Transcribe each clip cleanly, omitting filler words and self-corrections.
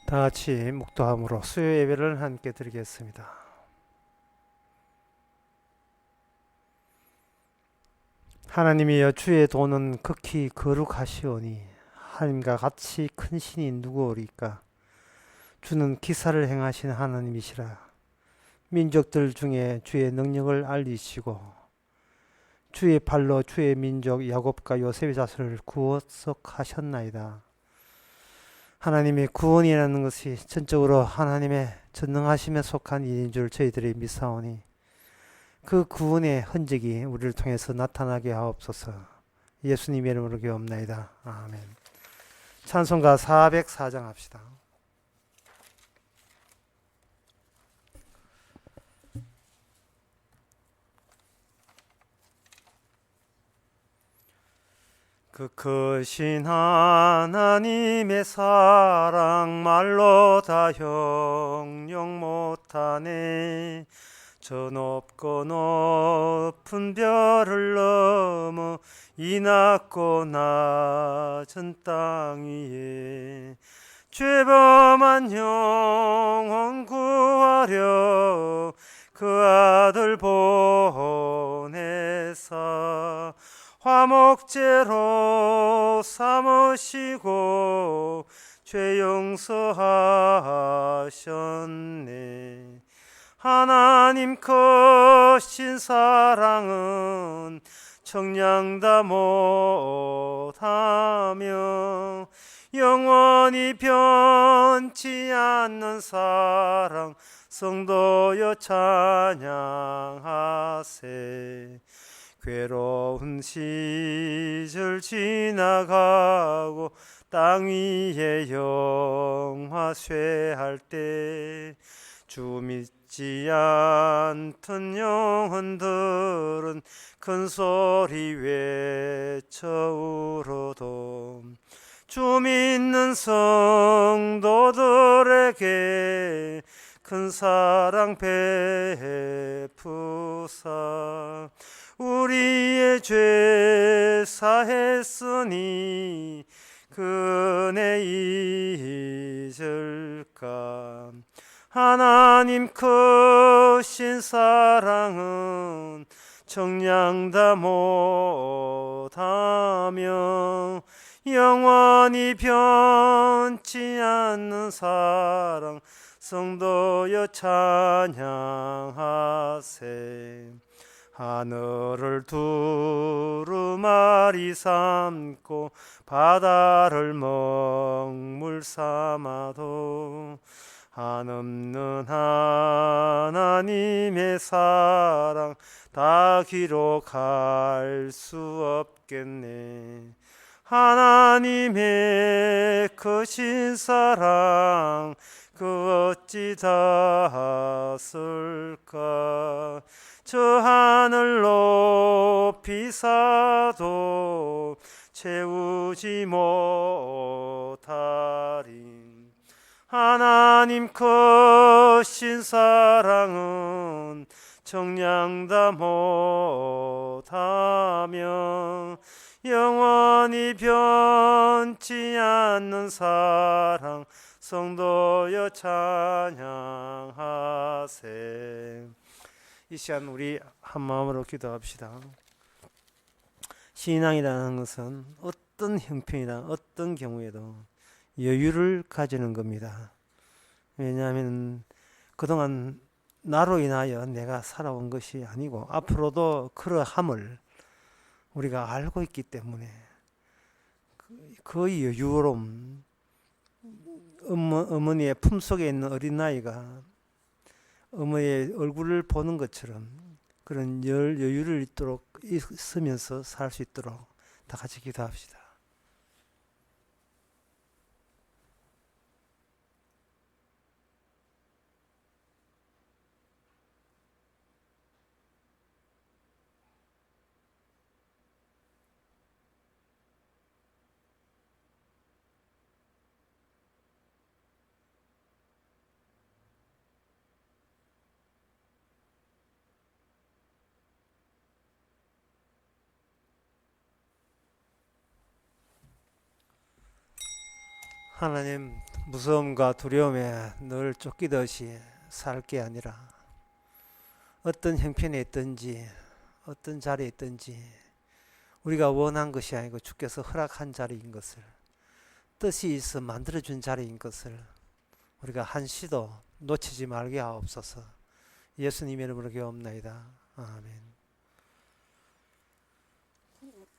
다 같이 묵도함으로 수요 예배를 함께 드리겠습니다. 하나님이여, 주의 도는 극히 거룩하시오니 하나님과 같이 큰 신이 누구오리까? 주는 기사를 행하신 하나님이시라. 민족들 중에 주의 능력을 알리시고 주의 발로 주의 민족 야곱과 요셉의 자손을 구속하셨나이다. 하나님의 구원이라는 것이 전적으로 하나님의 전능하심에 속한 일인 줄 저희들이 믿사오니 그 구원의 흔적이 우리를 통해서 나타나게 하옵소서. 예수님의 이름으로 기도합나이다. 아멘. 찬송가 404장 합시다. 그 크신 하나님의 사랑 말로 다 형용 못하네. 저 높고 높은 별을 넘어 이 낮고 낮은 땅 위에 죄범한 영혼 구하려 그 아들 보내사 화목제로 삼으시고 죄 용서하셨네. 하나님 크신 사랑은 청량다 못하며 영원히 변치 않는 사랑 성도여 찬양하세. 괴로운 시절 지나가고 땅 위에 영화 쇠할 때 주 믿지 않던 영혼들은 큰 소리 외쳐 울어도 주 믿는 성도들에게 큰 사랑 베푸사 우리의 죄 사했으니 그 은혜 잊을까. 하나님 크신 사랑은 청량다 못하며 영원히 변치 않는 사랑 성도여 찬양하세. 하늘을 두루마리 삼고 바다를 먹물 삼아도 한없는 하나님의 사랑 다 기록할 수 없겠네. 하나님의 크신 사랑 그 어찌 닿았을까. 저 하늘 높이 사도 채우지 못하리. 하나님 크신 사랑은 청량다 못하며 영원히 변치 않는 사랑 성도여 찬양하세. 이 시간 우리 한 마음으로 기도합시다. 신앙이라는 것은 어떤 형편이나 어떤 경우에도 여유를 가지는 겁니다. 왜냐하면 그동안 나로 인하여 내가 살아온 것이 아니고 앞으로도 그러함을 우리가 알고 있기 때문에 그 여유로움, 어머니의 품속에 있는 어린아이가 어머니의 얼굴을 보는 것처럼 그런 여유를 있으면서 살 수 있도록 다 같이 기도합시다. 하나님, 무서움과 두려움에 늘 쫓기듯이 살 게 아니라 어떤 형편에 있든지 어떤 자리에 있든지 우리가 원한 것이 아니고 주께서 허락한 자리인 것을, 뜻이 있어 만들어준 자리인 것을 우리가 한시도 놓치지 말게 하옵소서. 예수님의 이름으로 기도합나이다. 아멘.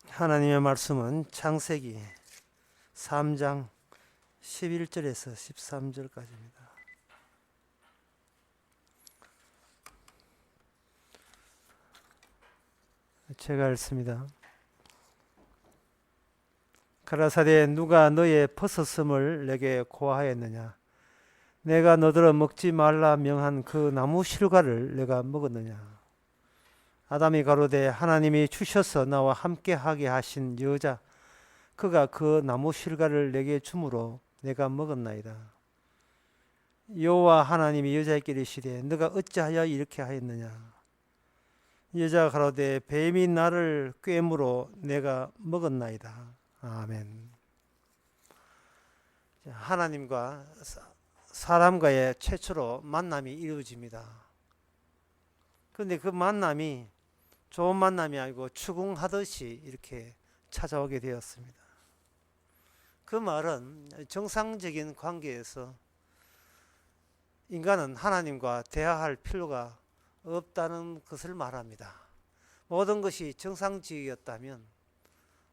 하나님의 말씀은 창세기 3장 11절에서 13절까지입니다. 제가 읽습니다. 가라사대 누가 너의 벗었음을 내게 고하였느냐? 내가 너더러 먹지 말라 명한 그 나무 실과를 내가 먹었느냐? 아담이 가로되 하나님이 주셔서 나와 함께 하게 하신 여자 그가 그 나무 실과를 내게 주므로 내가 먹었나이다. 여호와 하나님이 여자에게 이르시되 너가 어찌하여 이렇게 하였느냐? 여자가 가로되 뱀이 나를 꿰므로 내가 먹었나이다. 아멘. 하나님과 사람과의 최초로 만남이 이루어집니다. 그런데 그 만남이 좋은 만남이 아니고 추궁하듯이 이렇게 찾아오게 되었습니다. 그 말은 정상적인 관계에서 인간은 하나님과 대화할 필요가 없다는 것을 말합니다. 모든 것이 정상적이었다면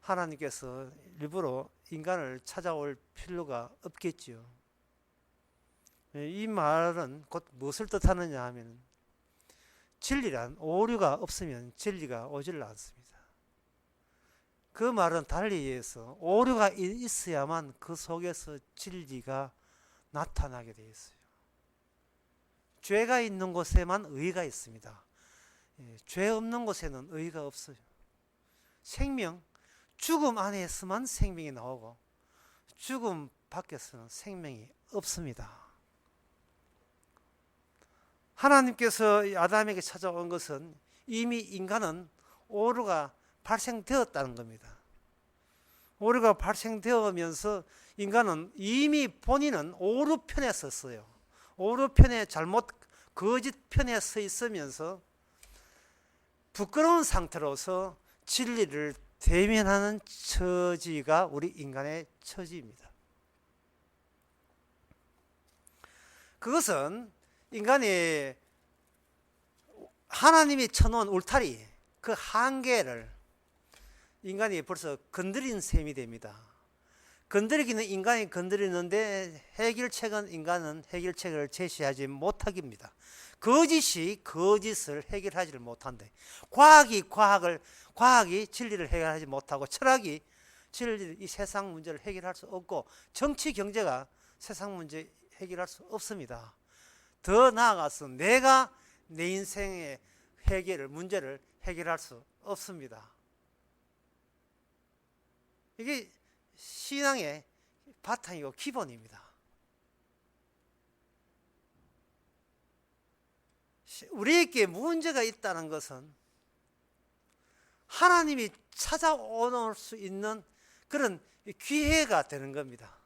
하나님께서 일부러 인간을 찾아올 필요가 없겠지요. 이 말은 곧 무엇을 뜻하느냐 하면 진리란 오류가 없으면 진리가 오질 않습니다. 그 말은 달리 얘기해서 오류가 있어야만 그 속에서 진리가 나타나게 되어 있어요. 죄가 있는 곳에만 의가 있습니다. 죄 없는 곳에는 의가 없어요. 생명, 죽음 안에서만 생명이 나오고 죽음 밖에서는 생명이 없습니다. 하나님께서 아담에게 찾아온 것은 이미 인간은 오류가 발생되었다는 겁니다. 오류가 발생되면서 인간은 이미 본인은 오류편에 섰어요. 오류편에 잘못 거짓 편에 서 있으면서 부끄러운 상태로서 진리를 대면하는 처지가 우리 인간의 처지입니다. 그것은 인간이 하나님이 쳐놓은 울타리 그 한계를 인간이 벌써 건드린 셈이 됩니다. 건드리기는 인간이 건드리는데 해결책은 인간은 해결책을 제시하지 못하기입니다. 거짓이 거짓을 해결하지 못한대. 과학이 진리를 해결하지 못하고 철학이 이 세상 문제를 해결할 수 없고 정치 경제가 세상 문제 해결할 수 없습니다. 더 나아가서 내가 내 인생의 문제를 해결할 수 없습니다. 이게 신앙의 바탕이고 기본입니다. 우리에게 문제가 있다는 것은 하나님이 찾아올 수 있는 그런 기회가 되는 겁니다.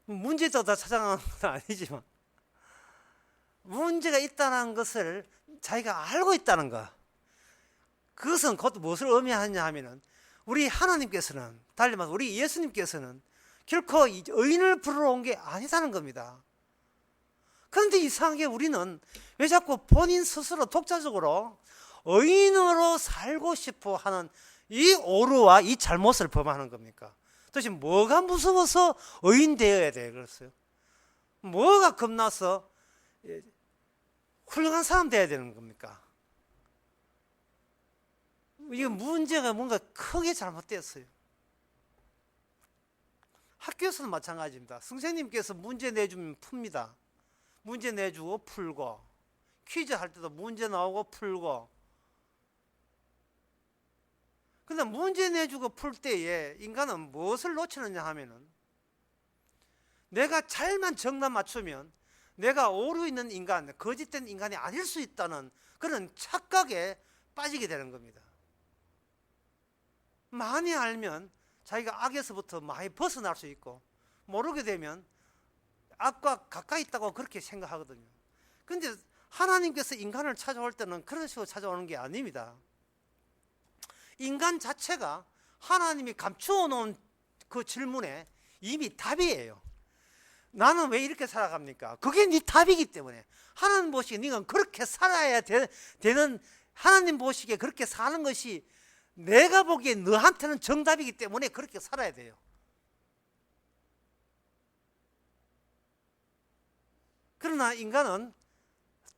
문제도 다 찾아가는 건 아니지만 문제가 있다는 것을 자기가 알고 있다는 것, 그것은 곧 무엇을 의미하냐 하면은 우리 하나님께서는, 달리 말해서 우리 예수님께서는 결코 의인을 부르러 온 게 아니다는 겁니다. 그런데 이상하게 우리는 왜 자꾸 본인 스스로 독자적으로 의인으로 살고 싶어 하는 이 오류와 이 잘못을 범하는 겁니까? 도대체 뭐가 무서워서 의인 되어야 돼 그랬어요? 뭐가 겁나서 훌륭한 사람 되어야 되는 겁니까? 이게 문제가 뭔가 크게 잘못됐어요. 학교에서는 마찬가지입니다. 선생님께서 문제 내주면 풉니다. 문제 내주고 풀고, 퀴즈 할 때도 문제 나오고 풀고. 근데 문제 내주고 풀 때에 인간은 무엇을 놓치느냐 하면은 내가 잘만 정답 맞추면 내가 오류 있는 인간, 거짓된 인간이 아닐 수 있다는 그런 착각에 빠지게 되는 겁니다. 많이 알면 자기가 악에서부터 많이 벗어날 수 있고, 모르게 되면 악과 가까이 있다고 그렇게 생각하거든요. 근데 하나님께서 인간을 찾아올 때는 그런 식으로 찾아오는 게 아닙니다. 인간 자체가 하나님이 감추어 놓은 그 질문에 이미 답이에요. 나는 왜 이렇게 살아갑니까? 그게 네 답이기 때문에. 하나님 보시기에 네가 그렇게 살아야 되는, 하나님 보시기에 그렇게 사는 것이 내가 보기에 너한테는 정답이기 때문에 그렇게 살아야 돼요. 그러나 인간은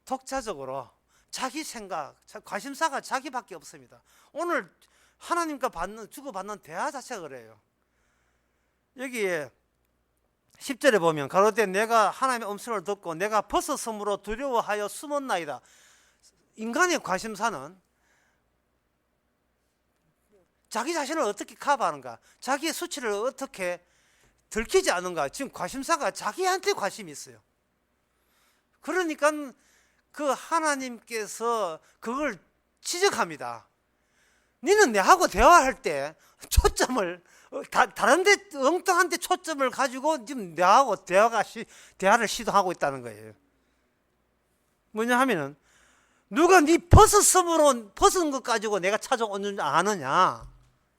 독자적으로 자기 생각, 관심사가 자기밖에 없습니다. 오늘 하나님과 주고받는 대화 자체가 그래요. 여기에 10절에 보면 가로되 내가 하나님의 음성을 듣고 내가 벗어섬으로 두려워하여 숨었나이다. 인간의 관심사는 자기 자신을 어떻게 커버하는가, 자기의 수치를 어떻게 들키지 않는가. 지금 관심사가 자기한테 관심이 있어요. 그러니까 그 하나님께서 그걸 지적합니다. 너는 내하고 대화할 때 초점을 다른 데 엉뚱한 데 초점을 가지고 지금 내하고 대화를 시도하고 있다는 거예요. 뭐냐 하면은 누가 네 벗은 것 가지고 내가 찾아온 줄 아느냐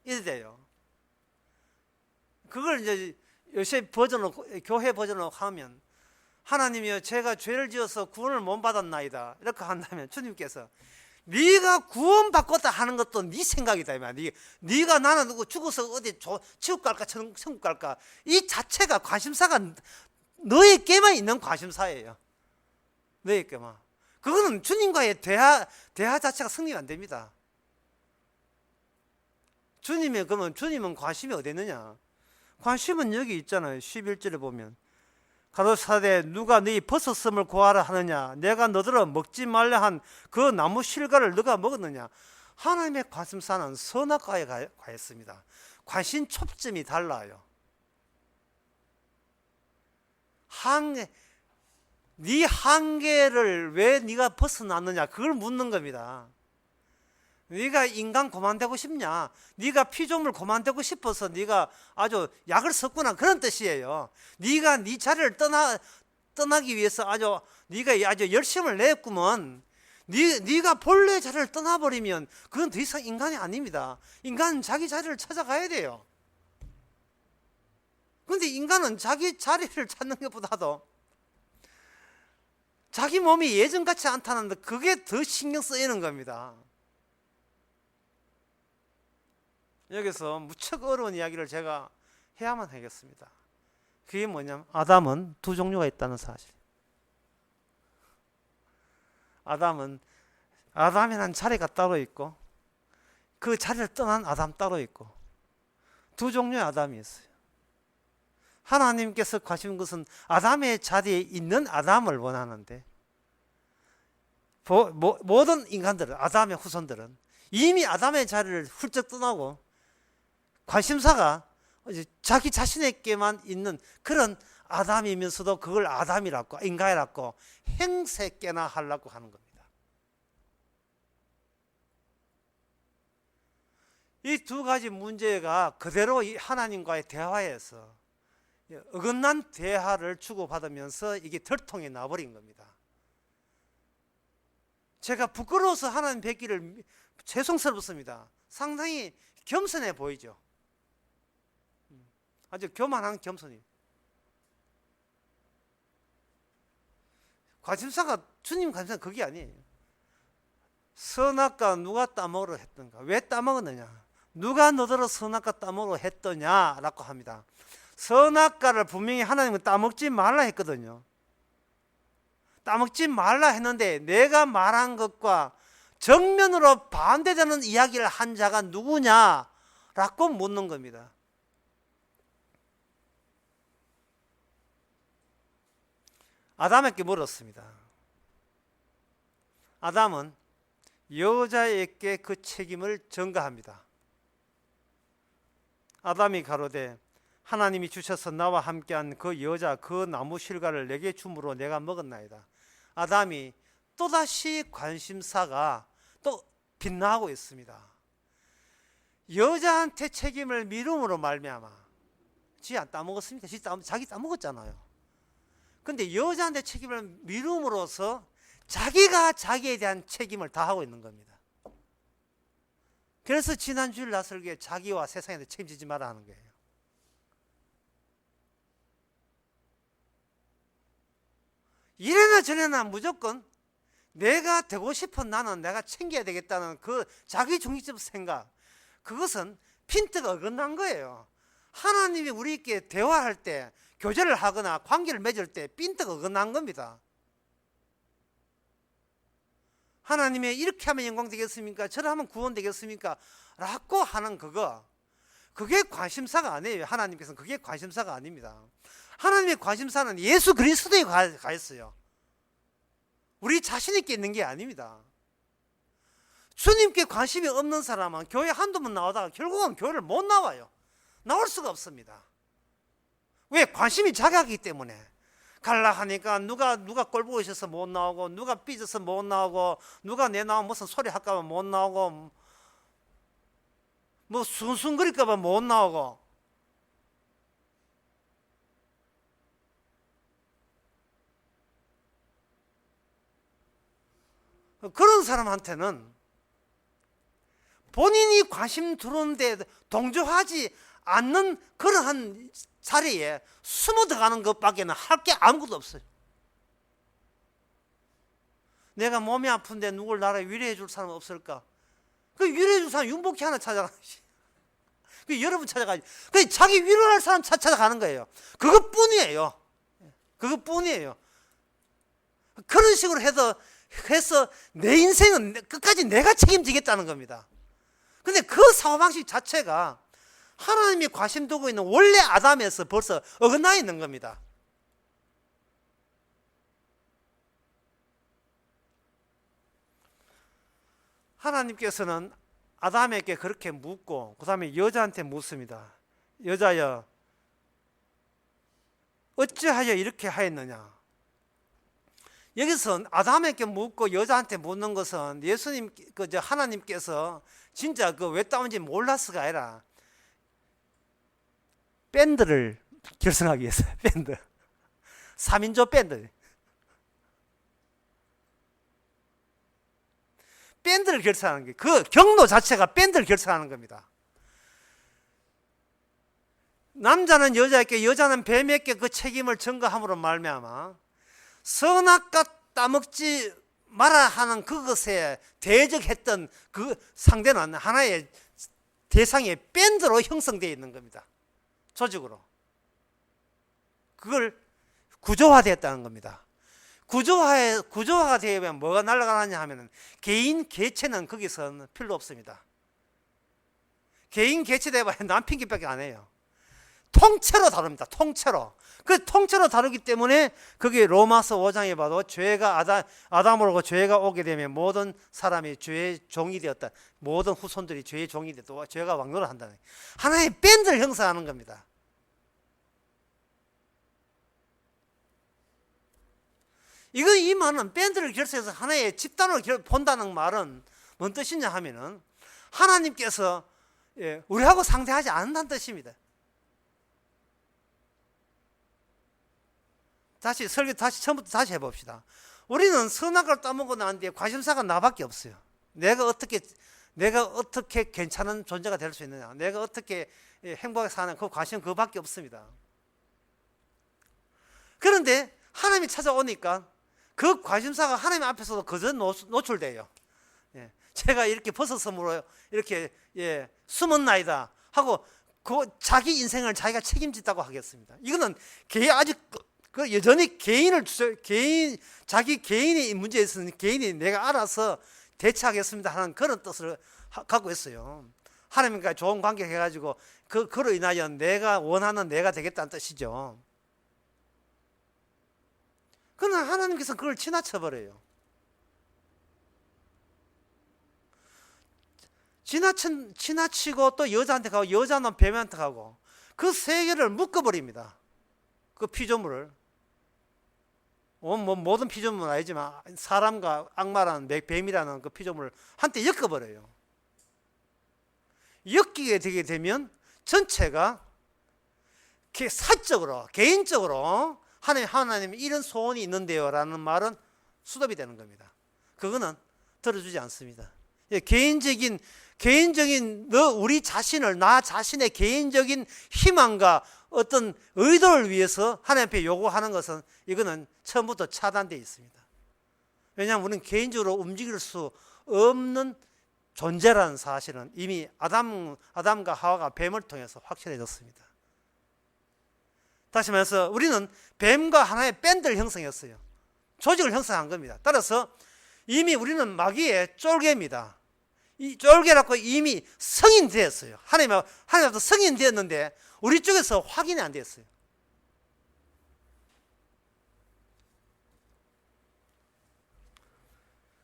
이래 돼요. 그걸 이제 요새 버전으로, 교회 버전으로 하면 하나님이여 제가 죄를 지어서 구원을 못 받았나이다 이렇게 한다면 주님께서 네가 구원받겠다 하는 것도 네 생각이다 이 말이야. 네가 나는 죽어서 어디 지옥 갈까 천국 갈까, 이 자체가 관심사가 너에게만 있는 관심사예요. 너에게만. 그거는 주님과의 대화 자체가 성립이 안 됩니다. 그러면 주님은 관심이 어디 있느냐? 관심은 여기 있잖아요. 11절에 보면 가로사대 누가 너희 벗었음을 구하라 하느냐, 내가 너더러 먹지 말라 한 그 나무 실과를 너가 먹었느냐. 하나님의 관심사는 선악과에 가했습니다. 관심 초점이 달라요. 네 한계를 왜 네가 벗어났느냐, 그걸 묻는 겁니다. 네가 인간 고만되고 싶냐, 네가 피조물 고만되고 싶어서 네가 아주 약을 섞구나, 그런 뜻이에요. 네가 네 자리를 떠나기 위해서 네가 아주 열심을 냈구먼. 네가 본래 자리를 떠나버리면 그건 더 이상 인간이 아닙니다. 인간은 자기 자리를 찾아가야 돼요. 그런데 인간은 자기 자리를 찾는 것보다도 자기 몸이 예전 같지 않다는데 그게 더 신경 쓰이는 겁니다. 여기서 무척 어려운 이야기를 제가 해야만 하겠습니다. 그게 뭐냐면 아담은 두 종류가 있다는 사실. 아담이라는 자리가 따로 있고 그 자리를 떠난 아담 따로 있고 두 종류의 아담이 있어요. 하나님께서 가신 것은 아담의 자리에 있는 아담을 원하는데 모든 인간들은, 아담의 후손들은 이미 아담의 자리를 훌쩍 떠나고 관심사가 자기 자신에게만 있는 그런 아담이면서도 그걸 아담이라고, 인간이라고 행세께나 하려고 하는 겁니다. 이 두 가지 문제가 그대로 하나님과의 대화에서 어긋난 대화를 주고받으면서 이게 들통이 나버린 겁니다. 제가 부끄러워서 하나님 뵙기를 죄송스럽습니다. 상당히 겸손해 보이죠. 아주 교만한 겸손이. 관심사가, 주님 관심사가 그게 아니에요. 선악과 누가 따먹으러 했던가? 왜 따먹었느냐? 누가 너더러 선악과 따먹으러 했더냐라고 합니다. 선악과를 분명히 하나님은 따먹지 말라 했거든요. 따먹지 말라 했는데 내가 말한 것과 정면으로 반대되는 이야기를 한 자가 누구냐라고 묻는 겁니다. 아담에게 물었습니다. 아담은 여자에게 그 책임을 전가합니다. 아담이 가로되 하나님이 주셔서 나와 함께한 그 여자 그 나무 실과를 내게 주므로 내가 먹었나이다. 아담이 또다시 관심사가 또 빛나고 있습니다. 여자한테 책임을 미룸으로 말미암아 지 안 따먹었습니까? 자기 따먹었잖아요. 근데 여자한테 책임을 미룸으로써 자기가 자기에 대한 책임을 다하고 있는 겁니다. 그래서 지난 주일 나설기에 자기와 세상에 대해 책임지지 마라 하는 거예요. 이래나 저래나 무조건 내가 되고 싶은 나는 내가 챙겨야 되겠다는 그 자기 중립적 생각, 그것은 핀트가 어긋난 거예요. 하나님이 우리에게 대화할 때, 교제를 하거나 관계를 맺을 때 핀트가 어긋난 겁니다. 하나님이 이렇게 하면 영광 되겠습니까? 저를 하면 구원 되겠습니까? 라고 하는 그게 관심사가 아니에요. 하나님께서는 그게 관심사가 아닙니다. 하나님의 관심사는 예수 그리스도에 가 있어요. 우리 자신 있게 있는 게 아닙니다. 주님께 관심이 없는 사람은 교회 한두 번 나오다가 결국은 교회를 못 나와요. 나올 수가 없습니다. 왜? 관심이 작아지기 때문에. 갈라 하니까 누가 꼴 보고 있어서 못 나오고, 누가 삐져서 못 나오고, 누가 내 나오면 무슨 소리 할까봐 못 나오고, 뭐 순순거릴까봐 못 나오고. 그런 사람한테는 본인이 관심 두는데 동조하지 않는 그러한 자리에 숨어 들어가는 것밖에는 할 게 아무것도 없어요. 내가 몸이 아픈데 누굴 나를 위로해 줄 사람 없을까? 그 위로해 줄 사람 윤복희 하나 찾아가지. 그 여러분 찾아가지. 그 자기 위로할 사람 찾아가는 거예요. 그것뿐이에요. 그것뿐이에요. 그런 식으로 해서 내 인생은 끝까지 내가 책임지겠다는 겁니다. 근데 그 사고방식 자체가 하나님이 관심 두고 있는 원래 아담에서 벌써 어긋나 있는 겁니다. 하나님께서는 아담에게 그렇게 묻고 그 다음에 여자한테 묻습니다. 여자여, 어찌하여 이렇게 하였느냐? 여기서 아담에게 묻고 여자한테 묻는 것은 예수님, 하나님께서 진짜 왜 따온지 몰랐어가 아니라 밴드를 결성하기 위해서, 밴드. 3인조 밴드. 밴드를 결성하는 게, 그 경로 자체가 밴드를 결성하는 겁니다. 남자는 여자에게, 여자는 뱀에게 그 책임을 전가함으로 말미암아 선악과 따먹지 마라 하는 그것에 대적했던 그 상대는 하나의 대상의 밴드로 형성되어 있는 겁니다. 조직으로. 그걸 구조화되었다는 겁니다. 구조화가 되면 뭐가 날아가느냐 하면 개인 개체는 거기서는 필요 없습니다. 개인 개체 되어봐야 남핑기밖에 안 해요. 통째로 다룹니다. 통째로. 그 통째로 다루기 때문에 거기 로마서 5장에 봐도 죄가 아담으로 죄가 오게 되면 모든 사람이 죄의 종이 되었다. 모든 후손들이 죄의 종이 되었다. 죄가 왕노를 한다는 거예요. 하나의 밴드를 형성하는 겁니다. 이 말은 밴드를 결성해서 하나의 집단으로 본다는 말은 뭔 뜻이냐 하면은 하나님께서 우리하고 상대하지 않는다는 뜻입니다. 다시 처음부터 다시 해봅시다. 우리는 선악을 따먹고 난 뒤에 관심사가 나밖에 없어요. 내가 어떻게 괜찮은 존재가 될 수 있느냐, 내가 어떻게 행복하게 사는 그 관심 그거밖에 없습니다. 그런데 하나님이 찾아오니까 그 관심사가 하나님 앞에서도 그저 노출돼요. 제가 이렇게 버섯섬으로 이렇게 숨었나이다 하고 그 자기 인생을 자기가 책임진다고 하겠습니다. 이거는 아직 여전히 자기 개인의 문제에 있어서는 개인이 내가 알아서 대처하겠습니다 하는 그런 뜻을 갖고 있어요. 하나님과 좋은 관계 해가지고 그로 인하여 내가 원하는 내가 되겠다는 뜻이죠. 그러나 하나님께서 그걸 지나쳐버려요. 지나치고 또 여자한테 가고 여자는 뱀한테 가고 그 세 개를 묶어버립니다. 그 피조물을. 모든 피조물은 아니지만 사람과 악마라는 뱀이라는 그 피조물을 한때 엮어버려요. 엮이게 되게 되면 전체가 사적으로 개인적으로 하나님 이런 소원이 있는데요 라는 말은 수답이 되는 겁니다. 그거는 들어주지 않습니다. 개인적인 우리 자신을 나 자신의 개인적인 희망과 어떤 의도를 위해서 하나님 앞에 요구하는 것은 이거는 처음부터 차단되어 있습니다. 왜냐하면 우리는 개인적으로 움직일 수 없는 존재라는 사실은 이미 아담과 하와가 뱀을 통해서 확실해졌습니다. 다시 말해서 우리는 뱀과 하나의 밴드를 형성했어요. 조직을 형성한 겁니다. 따라서 이미 우리는 마귀의 쫄개입니다. 이 쫄개라고 이미 성인되었어요. 하나님 앞에서 성인되었는데 우리 쪽에서 확인이 안 됐어요.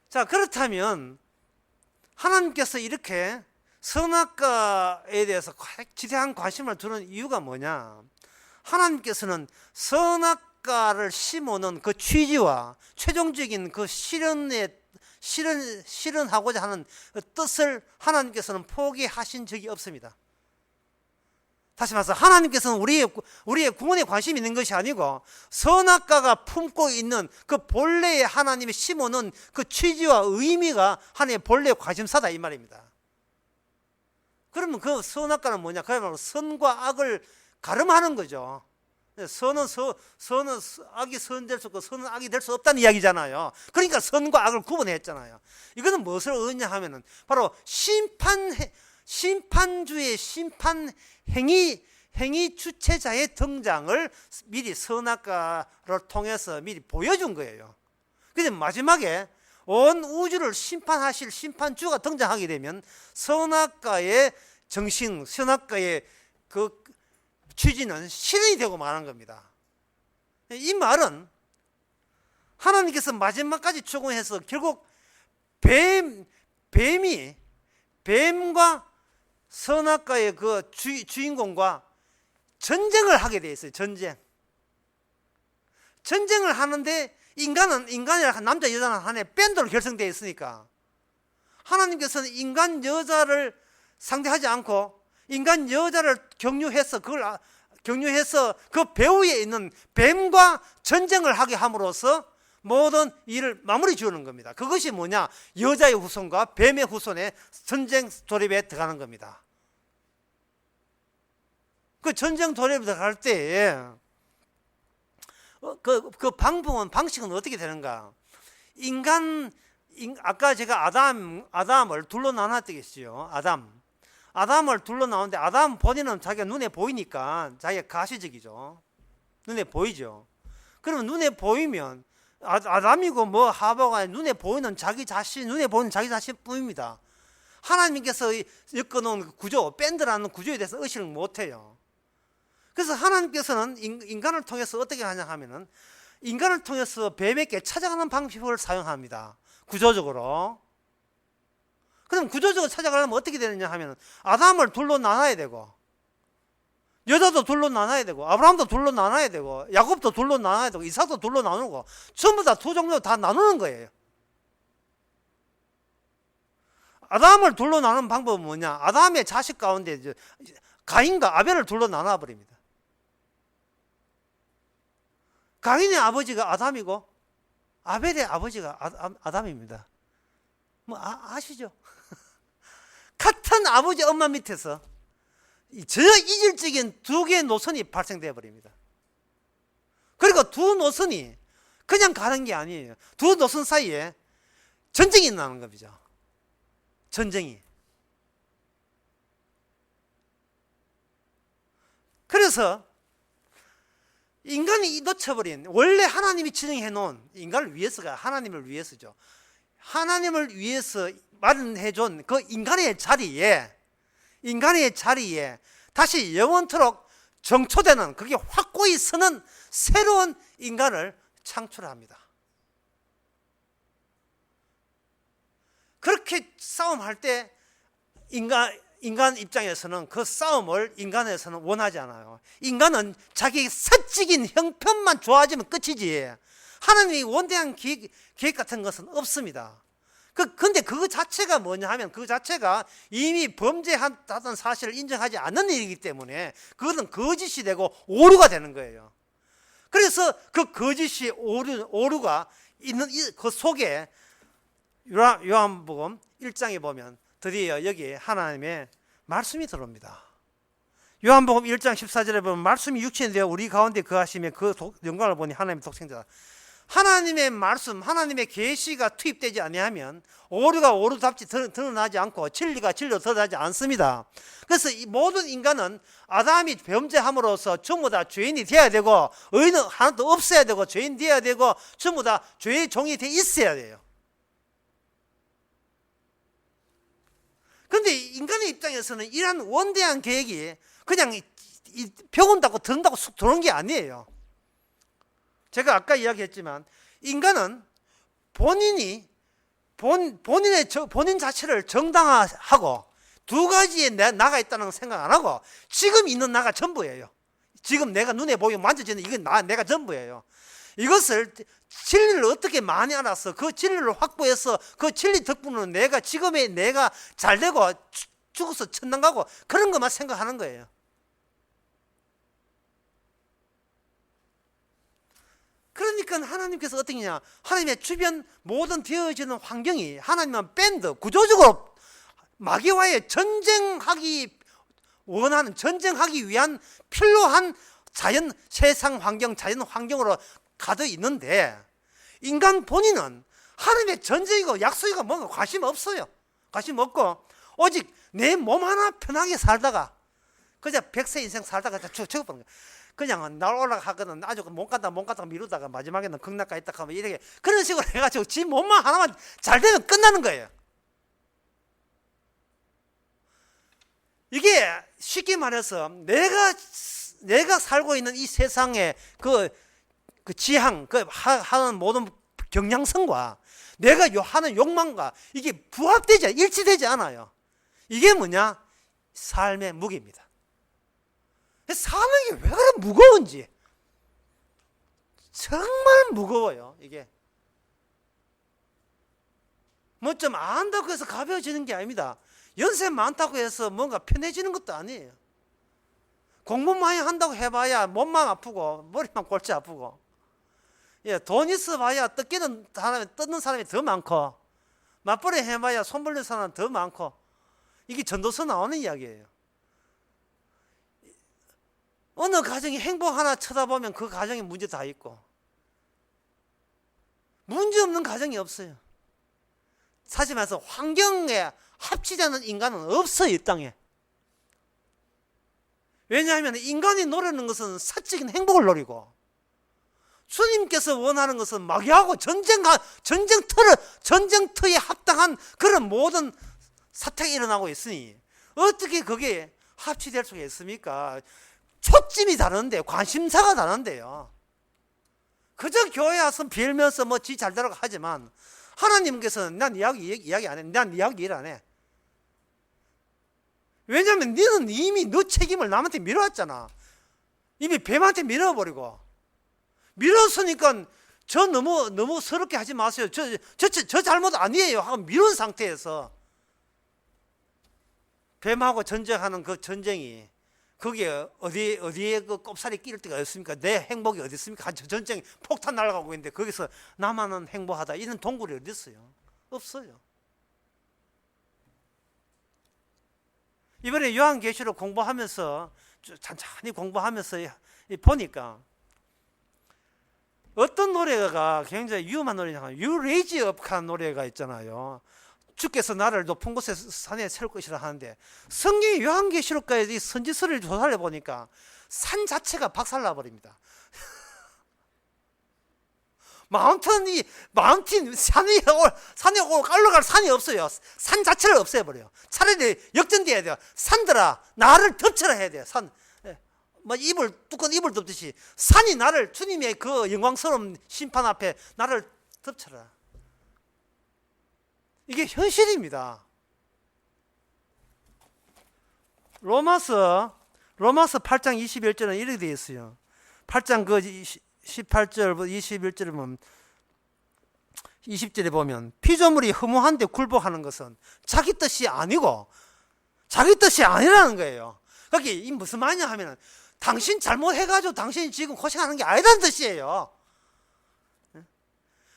자, 그렇다면 하나님께서 이렇게 선악과에 대해서 지대한 관심을 두는 이유가 뭐냐? 하나님께서는 선악과를 심어놓은 그 취지와 최종적인 그 실현하고자 하는 뜻을 하나님께서는 포기하신 적이 없습니다. 다시 말해서 하나님께서는 우리의 구원에 관심이 있는 것이 아니고 선악과가 품고 있는 그 본래의 하나님이 심어놓은 그 취지와 의미가 하나님의 본래의 관심사다 이 말입니다. 그러면 그 선악과는 뭐냐? 그야말로 선과 악을 가름하는 거죠. 선은 악이 선 될 수 없고 선은 악이 될 수 없다는 이야기잖아요. 그러니까 선과 악을 구분했잖아요. 이거는 무엇을 의미하냐 하면은 바로 심판주의 심판 행위 주체자의 등장을 미리 선악과를 통해서 미리 보여준 거예요. 그런데 마지막에 온 우주를 심판하실 심판주가 등장하게 되면 선악과의 정신, 선악과의 그 취지는 실현이 되고 말한 겁니다. 이 말은 하나님께서 마지막까지 추구해서 결국 뱀과 선악과의 그 주인공과 전쟁을 하게 돼 있어요. 전쟁을 하는데 인간이랑 남자 여자는 하나의 밴드로 결성되어 있으니까 하나님께서는 인간 여자를 상대하지 않고 인간 여자를 경유해서 그 배후에 있는 뱀과 전쟁을 하게 함으로써 모든 일을 마무리 지으는 겁니다. 그것이 뭐냐? 여자의 후손과 뱀의 후손의 전쟁 조립에 들어가는 겁니다. 그 전쟁 조립에 들어갈 때 그 방식은 어떻게 되는가? 아까 제가 아담을 둘로 나눴겠지요. 아담을 둘로 나오는데 아담 본인은 자기가 눈에 보이니까 자기가 가시적이죠. 눈에 보이죠. 그러면 눈에 보이면 아담이고 뭐 하와가 눈에 보이는 자기 자신 뿐입니다. 하나님께서 엮어놓은 구조, 밴드라는 구조에 대해서 의식을 못해요. 그래서 하나님께서는 인간을 통해서 어떻게 하냐 하면은 인간을 통해서 뱀에게 찾아가는 방식을 사용합니다. 구조적으로. 그럼 구조적으로 찾아가려면 어떻게 되느냐 하면 아담을 둘로 나눠야 되고 여자도 둘로 나눠야 되고 아브라함도 둘로 나눠야 되고 야곱도 둘로 나눠야 되고 이삭도 둘로 나누고 전부 다 두 종류 다 나누는 거예요. 아담을 둘로 나누는 방법은 뭐냐? 아담의 자식 가운데 가인과 아벨을 둘로 나눠버립니다. 가인의 아버지가 아담이고 아벨의 아버지가 아담입니다. 뭐 아시죠? 같은 아버지 엄마 밑에서 전혀 이질적인 두 개의 노선이 발생되어 버립니다. 그리고 두 노선이 그냥 가는 게 아니에요. 두 노선 사이에 전쟁이 나는 겁니다. 전쟁이. 그래서 인간이 놓쳐버린 원래 하나님이 지정해 놓은 인간을 위해서가 하나님을 위해서죠. 하나님을 위해서 마련해 준 그 인간의 자리에 다시 영원토록 정초되는 그게 확고히 서는 새로운 인간을 창출합니다. 그렇게 싸움할 때 인간 입장에서는 그 싸움을 인간에서는 원하지 않아요. 인간은 자기 사적인 형편만 좋아지면 끝이지 하나님이 원대한 계획 같은 것은 없습니다. 근데 그 자체가 뭐냐 하면 그 자체가 이미 범죄하다는 사실을 인정하지 않는 일이기 때문에 그것은 거짓이 되고 오류가 되는 거예요. 그래서 그 거짓이 오류가 있는 그 속에 요한복음 1장에 보면 드디어 여기 하나님의 말씀이 들어옵니다. 요한복음 1장 14절에 보면 말씀이 육신이 되어 우리 가운데 거하시며 그 영광을 보니 하나님의 독생자다. 하나님의 말씀, 하나님의 계시가 투입되지 아니하면 오류가 오류답지 드러나지 않고 진리가 진리로 드러나지 않습니다. 그래서 이 모든 인간은 아담이 범죄함으로써 전부 다 죄인이 되어야 되고 의인은 하나도 없어야 되고 죄인 되어야 되고 전부 다 죄의 종이 돼 있어야 돼요. 그런데 인간의 입장에서는 이러한 원대한 계획이 그냥 벽은 닫고 든다고 쑥 들어온 게 아니에요. 제가 아까 이야기했지만 인간은 본인의 본인 자체를 정당화하고 두 가지에 나가 있다는 생각 안 하고 지금 있는 나가 전부예요. 지금 내가 눈에 보이고 만져지는 이건 내가 전부예요. 이것을 진리를 어떻게 많이 알아서 그 진리를 확보해서 그 진리 덕분으로 내가 지금의 내가 잘되고 죽어서 천당 가고 그런 것만 생각하는 거예요. 그러니까 하나님께서 어떻게 하냐, 하나님의 주변 모든 되어지는 환경이 하나님은 밴드 구조적으로 마귀와의 전쟁하기 위한 필요한 자연 세상 환경, 자연 환경으로 가져 있는데 인간 본인은 하나님의 전쟁이고 약속이고 뭔가 관심 없어요. 관심 없고 오직 내 몸 하나 편하게 살다가 그냥 100세 인생 살다가 죽어버린 거야. 그냥 날 올라가거든 아주 못 간다 미루다가 마지막에는 극락가 있다 하면 이렇게 그런 식으로 해가지고 지 몸만 하나만 잘 되면 끝나는 거예요. 이게 쉽게 말해서 내가 살고 있는 이 세상의 그 지향, 하는 모든 경향성과 내가 하는 욕망과 이게 부합되지 일치되지 않아요. 이게 뭐냐? 삶의 무게입니다. 사는 게 왜 그렇게 무거운지 정말 무거워요. 이게 뭐 좀 안다고 해서 가벼워지는 게 아닙니다. 연세 많다고 해서 뭔가 편해지는 것도 아니에요. 공부 많이 한다고 해봐야 몸만 아프고 머리만 골치 아프고, 예, 돈 있어봐야 뜯는 사람이 더 많고 맞벌이 해봐야 손 벌리는 사람 더 많고, 이게 전도서 나오는 이야기예요. 어느 가정이 행복 하나 쳐다보면 그 가정에 문제 다 있고 문제 없는 가정이 없어요. 사실 말해서 환경에 합치지 않는 인간은 없어요, 이 땅에. 왜냐하면 인간이 노리는 것은 사적인 행복을 노리고 주님께서 원하는 것은 마귀하고 전쟁터에 합당한 그런 모든 사태가 일어나고 있으니 어떻게 그게 합치될 수가 있습니까? 초점이 다른데 관심사가 다른데요. 그저 교회 와서 빌면서 뭐 지 잘되라고 하지만 하나님께서는 난 이야기 안 해. 난 이야기 일 안 해. 왜냐하면 너는 이미 너 책임을 남한테 밀어왔잖아. 이미 뱀한테 밀어버리고 밀었으니까 저 너무 서럽게 하지 마세요. 저 잘못 아니에요 하고 밀은 상태에서 뱀하고 전쟁하는 그 전쟁이 거기에 어디에 그 꼽살이 끼를 데가 없습니까? 내 행복이 어디 있습니까? 전쟁 폭탄 날아가고 있는데 거기서 나만은 행복하다 이런 동굴이 어디 있어요? 없어요. 이번에 요한계시록 공부하면서 천천히 공부하면서 보니까 어떤 노래가 굉장히 위험한 노래냐, You Raise Up 하는 노래가 있잖아요. 주께서 나를 높은 곳에 산에 세울 것이라 하는데 성경의 요한계시록까지 선지서를 조사해 보니까 산 자체가 박살나 버립니다. 산에 올라갈 산이 없어요. 산 자체를 없애버려요. 차라리 역전돼야 돼요. 산들아 나를 덮쳐라 해야 돼요. 뭐 두꺼운 이불 덮듯이 산이 나를, 주님의 그 영광스러운 심판 앞에 나를 덮쳐라. 이게 현실입니다. 로마서 8장 21절은 이렇게 되어 있어요. 8장 그 18절 21절에 보면 20절에 보면 피조물이 허무한데 굴복하는 것은 자기 뜻이 아니고 자기 뜻이 아니라는 거예요. 그게 이 무슨 말이냐 하면 당신 잘못해가지고 당신이 지금 고생하는 게 아니라는 뜻이에요.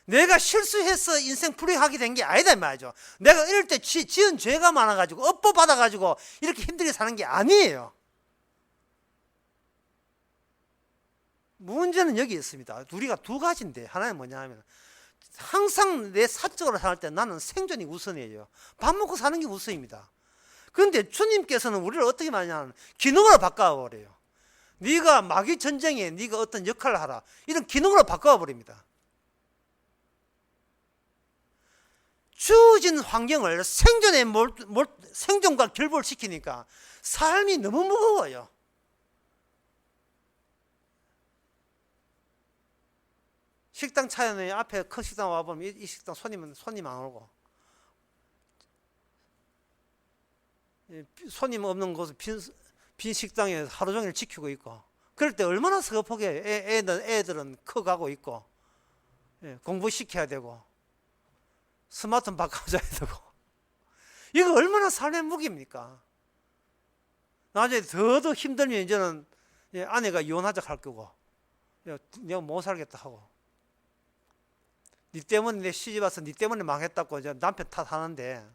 내가 실수해서 인생 불행하게 된 게 아니다 이 말이죠. 내가 이럴 때 지은 죄가 많아가지고 업보 받아가지고 이렇게 힘들게 사는 게 아니에요. 문제는 여기 있습니다. 우리가 두 가지인데 하나는 뭐냐 하면 항상 내 사적으로 살 때 나는 생존이 우선이에요. 밥 먹고 사는 게 우선입니다. 그런데 주님께서는 우리를 어떻게 말하냐면 기능으로 바꿔버려요. 네가 마귀 전쟁에 네가 어떤 역할을 하라 이런 기능으로 바꿔버립니다. 주어진 환경을 생존과 결부시키니까 삶이 너무 무거워요. 식당 차려놓으면 앞에 큰 식당 와보면 이 식당 손님 안 오고 손님 없는 곳 빈 식당에 하루 종일 지키고 있고 그럴 때 얼마나 서글프게 애들은 커가고 있고 공부시켜야 되고 스마트폰 바꿔줘야 되고 이거 얼마나 삶의 무기입니까? 나중에 더 힘들면 이제는 아내가 이혼하자 할 거고 내가 못 살겠다 하고 니 때문에 내 시집 와서 니 때문에 망했다고 이제 남편 탓하는데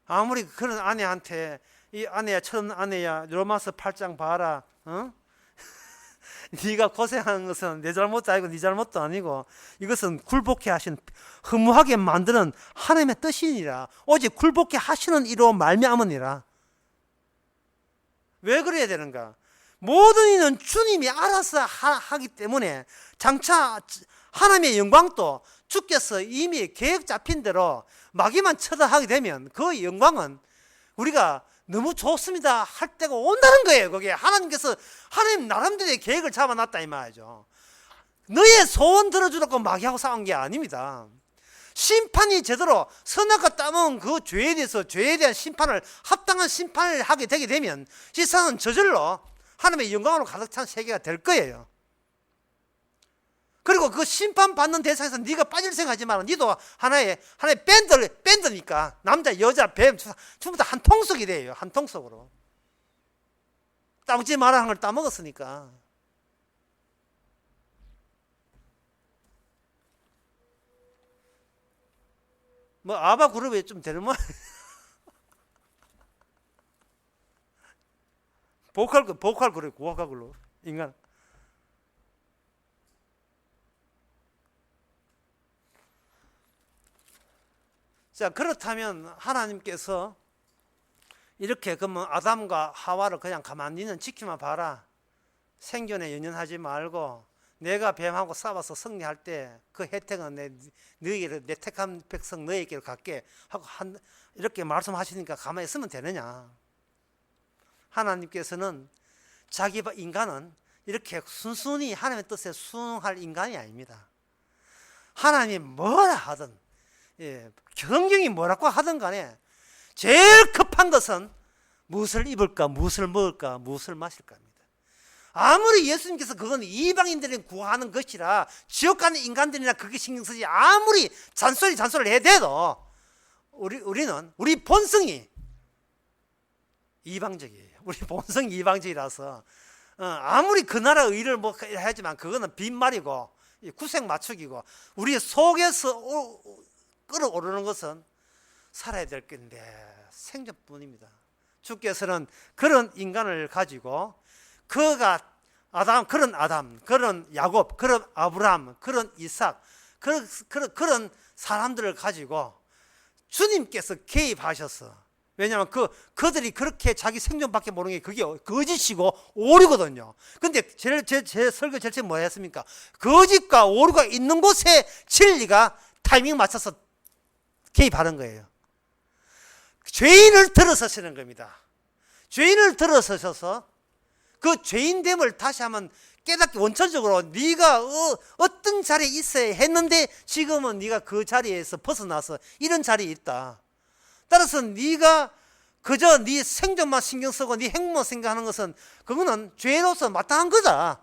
아무리 그런 아내한테 이 아내야 첫 아내야 로마서 8장 봐라 네가 고생하는 것은 내 잘못도 아니고 네 잘못도 아니고 이것은 굴복해 하신 허무하게 만드는 하나님의 뜻이니라. 오직 굴복해 하시는 이로 말미암으니라. 왜 그래야 되는가? 모든 이는 주님이 알아서 하기 때문에 장차 하나님의 영광도 주께서 이미 계획 잡힌 대로 마귀만 쳐다하게 되면 그 영광은 우리가 너무 좋습니다 할 때가 온다는 거예요. 그게 하나님께서 하나님 나름대로의 계획을 잡아놨다 이 말이죠. 너의 소원 들어주려고 마귀하고 싸운 게 아닙니다. 심판이 제대로 선악과 따먹은 그 죄에 대해서 죄에 대한 심판을 합당한 심판을 하게 되게 되면 세상은 저절로 하나님의 영광으로 가득 찬 세계가 될 거예요. 그리고 그 심판받는 대상에서 네가 빠질 생각하지 마라. 너도 하나의 밴드니까 남자 여자 뱀 전부 다 한 통속이 돼요. 한 통속으로 따먹지 말라는 걸 따먹었으니까. 뭐 아바 그룹에 좀 되는 말 보컬 그룹 고아가 그룹 인간. 자, 그렇다면 하나님께서 이렇게 그러면 아담과 하와를 그냥 가만히 지키만 봐라. 생존에 연연하지 말고 내가 뱀하고 싸워서 승리할 때 그 혜택은 내 택한 백성 너에게로 갖게 하고 이렇게 말씀하시니까 가만히 있으면 되느냐? 하나님께서는 자기 인간은 이렇게 순순히 하나님의 뜻에 순응할 인간이 아닙니다. 하나님이 뭐라 하든 경경이 뭐라고 하든 간에 제일 급한 것은 무엇을 입을까, 무엇을 먹을까, 무엇을 마실까 합니다. 아무리 예수님께서 그건 이방인들이 구하는 것이라 지옥 가는 인간들이나 그게 신경 쓰지 아무리 잔소리를 해대도 우리 본성이 이방적이에요. 우리 본성이 이방적이라서 아무리 그 나라 의를 뭐 하지만 그거는 빈말이고 구색 맞추기고 우리 속에서 끌어오르는 것은 살아야 될 건데 생존뿐입니다. 주께서는 그런 인간을 가지고 그가 그런 아담, 그런 야곱, 그런 아브라함, 그런 이삭, 그런 사람들을 가지고 주님께서 개입하셔서 왜냐하면 그들이 그렇게 자기 생존밖에 모르는 게 그게 거짓이고 오류거든요. 근데 제 설교 절차 뭐 했습니까? 거짓과 오류가 있는 곳에 진리가 타이밍 맞춰서 개입하는 거예요. 죄인을 들어서시는 겁니다. 죄인을 들어서셔서 그 죄인됨을 다시 한번 깨닫게 원천적으로 네가 어떤 자리에 있어야 했는데 지금은 네가 그 자리에서 벗어나서 이런 자리에 있다. 따라서 네가 그저 네 생존만 신경 쓰고 네 행복만 생각하는 것은 그거는 죄로서 마땅한 거다.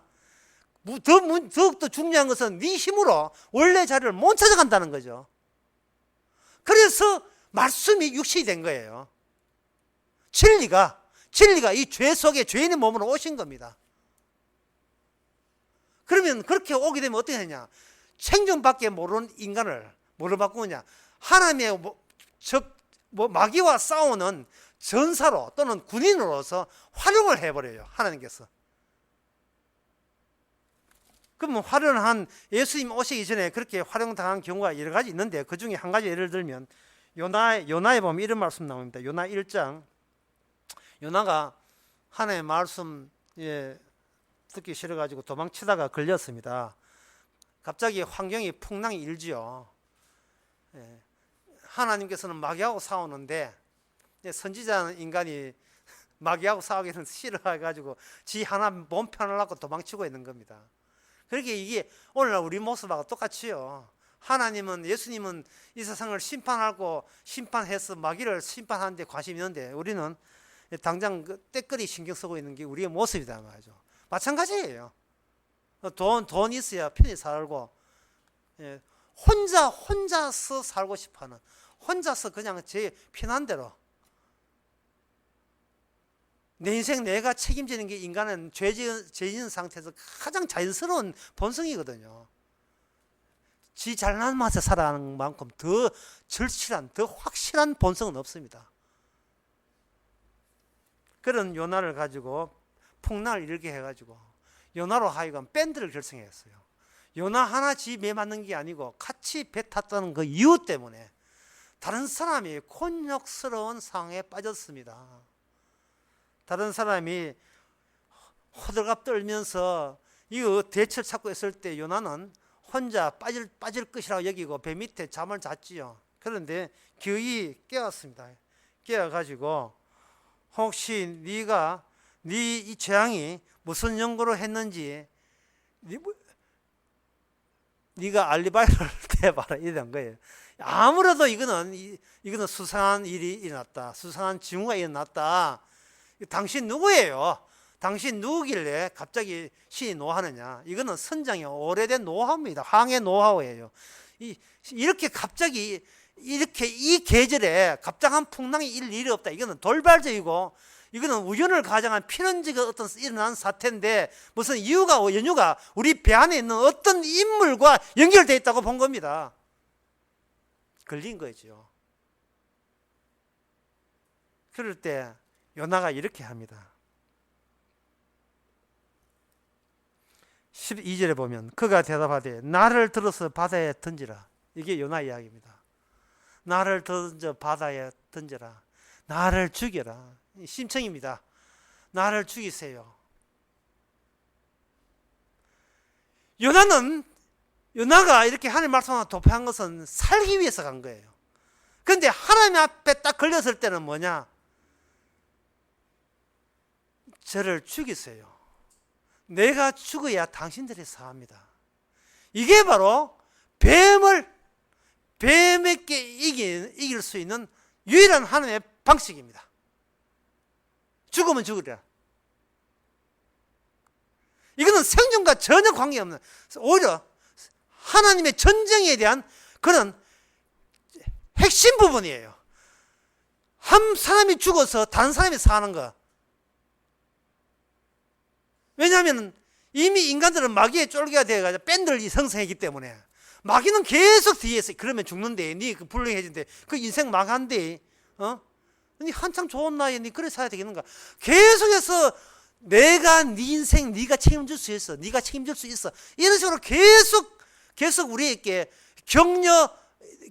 더욱더 중요한 것은 네 힘으로 원래 자리를 못 찾아간다는 거죠. 그래서 말씀이 육신이 된 거예요. 진리가 이 죄 속에 죄인의 몸으로 오신 겁니다. 그러면 그렇게 오게 되면 어떻게 되냐? 생존밖에 모르는 인간을 뭐로 바꾸느냐? 하나님의 마귀와 싸우는 전사로 또는 군인으로서 활용을 해버려요. 하나님께서. 그러면 활용한 예수님 오시기 전에 그렇게 활용당한 경우가 여러 가지 있는데 그 중에 한 가지 예를 들면 요나에 보면 이런 말씀 나옵니다. 요나 1장. 요나가 하나님의 말씀 듣기 싫어가지고 도망치다가 걸렸습니다. 갑자기 환경이 풍랑이 일지요. 하나님께서는 마귀하고 싸우는데 선지자는 인간이 마귀하고 싸우기는 싫어해가지고 지 하나 몸 편하려고 도망치고 있는 겁니다. 그렇게 이게 오늘날 우리 모습하고 똑같이요. 하나님은 예수님은 이 세상을 심판하고 심판해서 마귀를 심판하는 데 관심이 있는데 우리는 당장 그 때거리 신경 쓰고 있는 게 우리의 모습이다 말이죠. 마찬가지예요. 돈 있어야 편히 살고 혼자서 살고 싶어하는 혼자서 그냥 제 편한 대로 내 인생 내가 책임지는 게 인간은 죄 지은 상태에서 가장 자연스러운 본성이거든요. 지 잘난 맛에 살아가는 만큼 더 절실한 더 확실한 본성은 없습니다. 그런 요나를 가지고 풍랑을 일으게 해가지고 요나로 하여금 밴드를 결성했어요. 요나 하나 지 배 맞는 게 아니고 같이 배 탔다는 그 이유 때문에 다른 사람이 곤욕스러운 상황에 빠졌습니다. 다른 사람이 호들갑 떨면서 이거 대처를 찾고 있을 때 요나는 혼자 빠질 것이라고 여기고 배 밑에 잠을 잤지요. 그런데 기어이 깨었습니다. 깨어가지고 혹시 네가 이 재앙이 무슨 연고로 했는지 네가 알리바이를 대봐라 이런 거예요. 아무래도 이거는 수상한 일이 일어났다. 수상한 징후가 일어났다. 당신 누구예요? 당신 누구길래 갑자기 신이 노하느냐? 이거는 선장의 오래된 노하우입니다. 황의 노하우예요. 이렇게 갑자기 이렇게 이 계절에 갑작한 풍랑이 일이 없다. 이거는 돌발적이고 이거는 우연을 가장한 필연적인 어떤 일어난 사태인데 무슨 연유가 우리 배 안에 있는 어떤 인물과 연결되어 있다고 본 겁니다. 걸린 거죠. 그럴 때 요나가 이렇게 합니다. 12절에 보면 그가 대답하되 나를 들어서 바다에 던지라. 이게 요나 이야기입니다. 나를 던져 바다에 던져라. 나를 죽여라. 심청입니다. 나를 죽이세요. 요나가 이렇게 하나님 말씀을 도피한 것은 살기 위해서 간 거예요. 그런데 하나님 앞에 딱 걸렸을 때는 뭐냐? 저를 죽이세요. 내가 죽어야 당신들이 사합니다. 이게 바로 뱀에게 이길 수 있는 유일한 하나님의 방식입니다. 죽으면 죽으리라. 이거는 생존과 전혀 관계없는, 오히려 하나님의 전쟁에 대한 그런 핵심 부분이에요. 한 사람이 죽어서 다른 사람이 사는 거. 왜냐하면 이미 인간들은 마귀의 쫄개가 되어가지고 밴드를 형성했기 때문에 마귀는 계속 뒤에서 그러면 죽는데 니 그 불행해진대 그 인생 망한데 니 한창 좋은 나이에 니 그래 살아야 되겠는가? 계속해서 내가 네 인생 네가 책임질 수 있어, 네가 책임질 수 있어 이런 식으로 계속 우리에게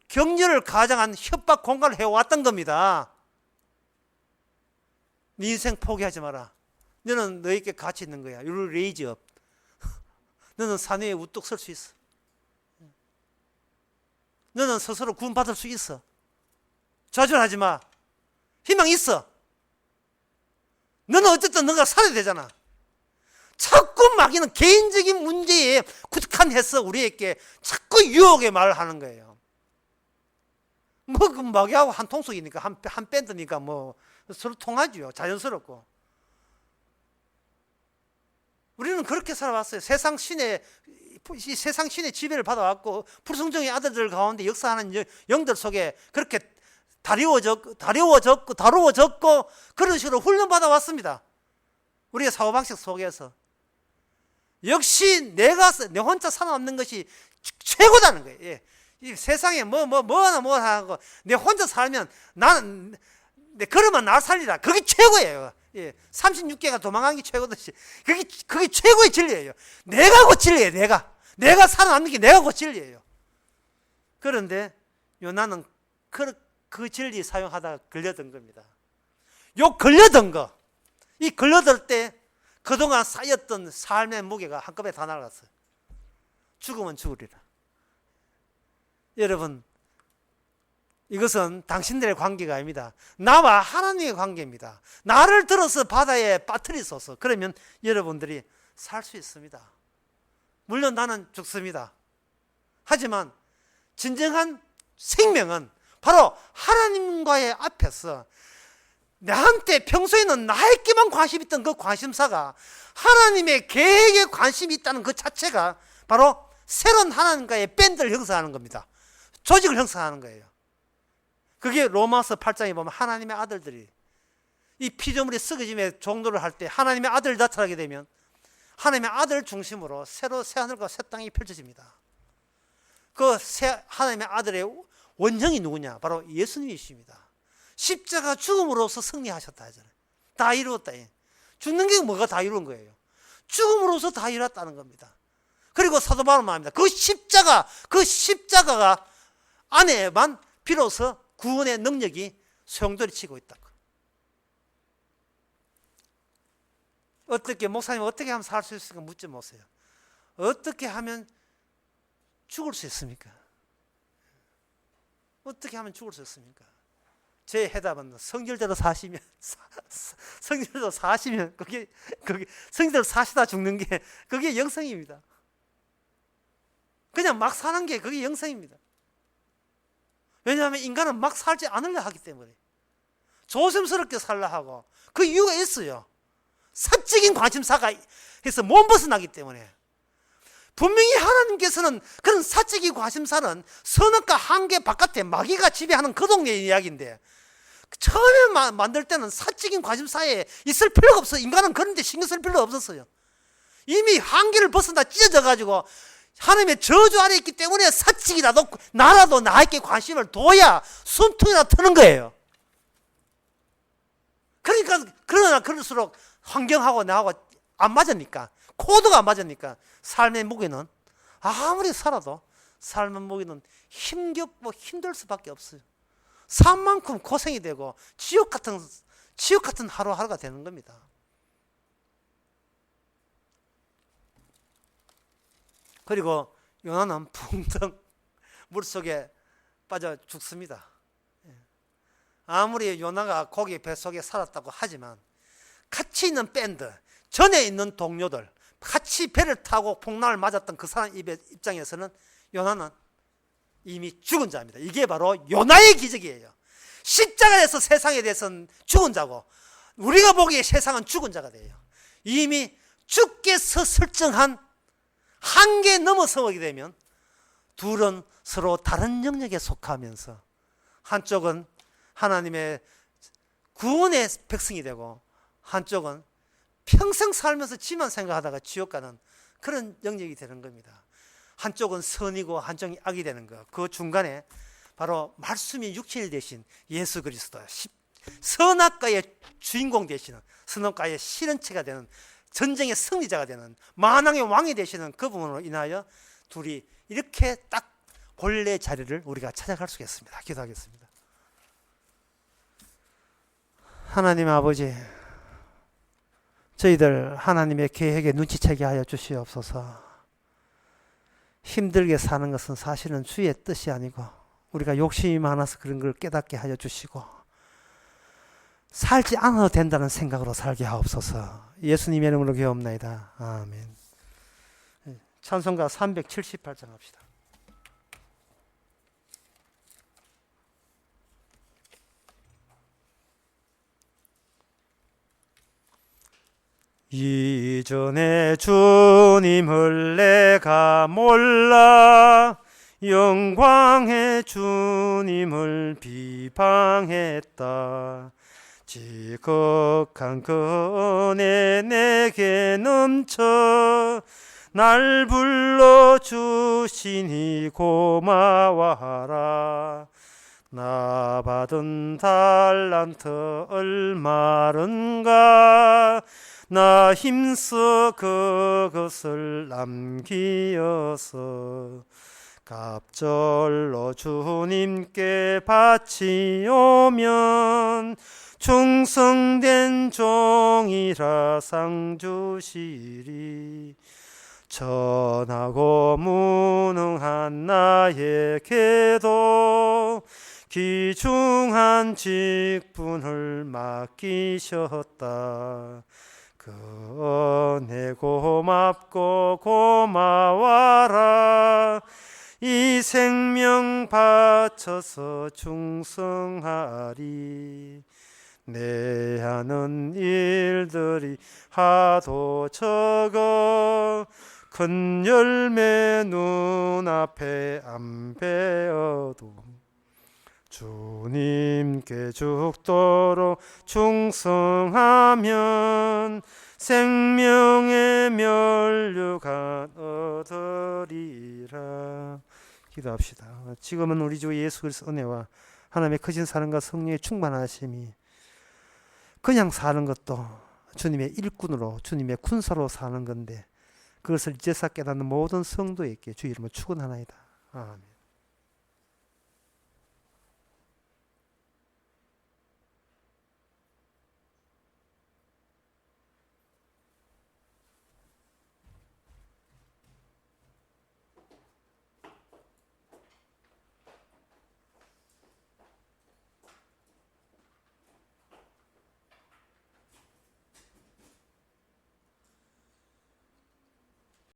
격려를 가장한 협박 공갈을 해왔던 겁니다. 네 인생 포기하지 마라. 너는 너에게 가치 있는 거야. You will raise up. 너는 산 위에 우뚝 설 수 있어. 너는 스스로 구원받을 수 있어. 좌절하지 마. 희망 있어. 너는 어쨌든 너가 살아야 되잖아. 자꾸 마귀는 개인적인 문제에 국한해서 우리에게 자꾸 유혹의 말을 하는 거예요. 뭐 그 마귀하고 한 통속이니까 한 밴드니까 뭐 서로 통하죠. 자연스럽고. 우리는 그렇게 살아왔어요. 이 세상 신의 지배를 받아왔고 불순종의 아들들 가운데 역사하는 영들 속에 그렇게 다루어졌고 그런 식으로 훈련받아 왔습니다. 우리의 사고방식 속에서. 역시 내 혼자 살아남는 것이 최고다는 거예요. 예. 이 세상에 뭐나 하고 내 혼자 살면 나는 그러면 날 살리라. 그게 최고예요. 예. 36개가 도망간 게 최고듯이 그게 최고의 진리예요. 내가 곧 진리예요. 내가 살아남는 게 내가 곧 진리예요. 그런데 요나는 그 진리 사용하다가 걸려든 겁니다. 요 걸려든 거, 이 걸려들 때 그동안 쌓였던 삶의 무게가 한꺼번에 다 날아갔어요. 죽으면 죽으리라. 여러분, 이것은 당신들의 관계가 아닙니다. 나와 하나님의 관계입니다. 나를 들어서 바다에 빠뜨리소서. 그러면 여러분들이 살 수 있습니다. 물론 나는 죽습니다. 하지만 진정한 생명은 바로 하나님과의 앞에서 나한테 평소에는 나에게만 관심 있던 그 관심사가 하나님의 계획에 관심이 있다는 그 자체가 바로 새로운 하나님과의 밴드를 형성하는 겁니다. 조직을 형성하는 거예요. 그게 로마서 8장에 보면 하나님의 아들들이 이 피조물이 썩어짐의 종도를 할 때 하나님의 아들 나타나게 되면 하나님의 아들 중심으로 새로 새하늘과 새 땅이 펼쳐집니다. 그 하나님의 아들의 원형이 누구냐? 바로 예수님이십니다. 십자가 죽음으로써 승리하셨다 하잖아요. 다 이루었다. 죽는 게 뭐가 다 이룬 거예요? 죽음으로써 다 이뤘다는 겁니다. 그리고 사도 바울은 말합니다. 그 십자가가 안에만 비로소 구원의 능력이 소용돌이치고 있다고. 목사님 어떻게 하면 살 수 있을까 묻지 마세요. 어떻게 하면 죽을 수 있습니까? 어떻게 하면 죽을 수 있습니까? 제 해답은 성질대로 사시면 그게 성질대로 사시다 죽는 게 그게 영성입니다. 그냥 막 사는 게 그게 영성입니다. 왜냐하면 인간은 막 살지 않으려 하기 때문에 조심스럽게 살려 하고 그 이유가 있어요. 사적인 관심사가 해서 못 벗어나기 때문에. 분명히 하나님께서는 그런 사적인 관심사는 선악과 한계 바깥에 마귀가 지배하는 그 동네의 이야기인데 처음에 만들 때는 사적인 관심사에 있을 필요가 없어요. 인간은 그런 데 신경 쓸 필요가 없었어요. 이미 한계를 벗어나 찢어져 가지고 하나님의 저주 아래 있기 때문에 사적이라도 나라도 나에게 관심을 둬야 숨통이나 트는 거예요. 그러나 그럴수록 환경하고 나하고 안 맞으니까, 코드가 안 맞으니까 삶의 무게는 아무리 살아도 삶의 무게는 힘겹고 힘들 수밖에 없어요. 산만큼 고생이 되고 지옥 같은 하루하루가 되는 겁니다. 그리고 요나는 붕덩 물속에 빠져 죽습니다. 아무리 요나가 고기 뱃속에 살았다고 하지만 같이 있는 밴드, 전에 있는 동료들, 같이 배를 타고 풍랑을 맞았던 그 사람 입장에서는 요나는 이미 죽은 자입니다. 이게 바로 요나의 기적이에요. 십자가에서 세상에 대해서는 죽은 자고 우리가 보기에 세상은 죽은 자가 돼요. 이미 주께서 설정한 한계 넘어서게 되면 둘은 서로 다른 영역에 속하면서 한쪽은 하나님의 구원의 백성이 되고 한쪽은 평생 살면서 지만 생각하다가 지옥 가는 그런 영역이 되는 겁니다. 한쪽은 선이고 한쪽이 악이 되는 것. 그 중간에 바로 말씀이 육신이 되신 예수 그리스도, 선악과의 주인공 되시는, 선악과의 실현체가 되는, 전쟁의 승리자가 되는, 만왕의 왕이 되시는 그 부분으로 인하여 둘이 이렇게 딱 본래 자리를 우리가 찾아갈 수 있습니다. 기도하겠습니다. 하나님 아버지, 저희들 하나님의 계획에 눈치채게 하여 주시옵소서. 힘들게 사는 것은 사실은 주의 뜻이 아니고 우리가 욕심이 많아서 그런 걸 깨닫게 하여 주시고 살지 않아도 된다는 생각으로 살게 하옵소서. 예수님의 이름으로 기도옵나이다. 아멘. 찬송가 378장 합시다. 이전에 주님을 내가 몰라 영광의 주님을 비방했다. 지극한 그 은혜 내게 넘쳐 날 불러주시니 고마워하라. 나 받은 달란트 얼마른가 나 힘써 그것을 남기어서 갑절로 주님께 바치오면 충성된 종이라 상 주시리. 천하고 무능한 나에게도 귀중한 직분을 맡기셨다. 그 은혜 고맙고 고마워라. 이 생명 바쳐서 충성하리. 내 하는 일들이 하도 적어 큰 열매 눈앞에 안 베어도 주님께 죽도록 충성하면 생명의 면류관 얻으리라. 기도합시다. 지금은 우리 주 예수 그리스도 은혜와 하나님의 크신 사랑과 성령의 충만하심이 그냥 사는 것도 주님의 일꾼으로 주님의 군사로 사는 건데 그것을 이제서 깨닫는 모든 성도에게 주 이름으로 축원하나이다. 아멘.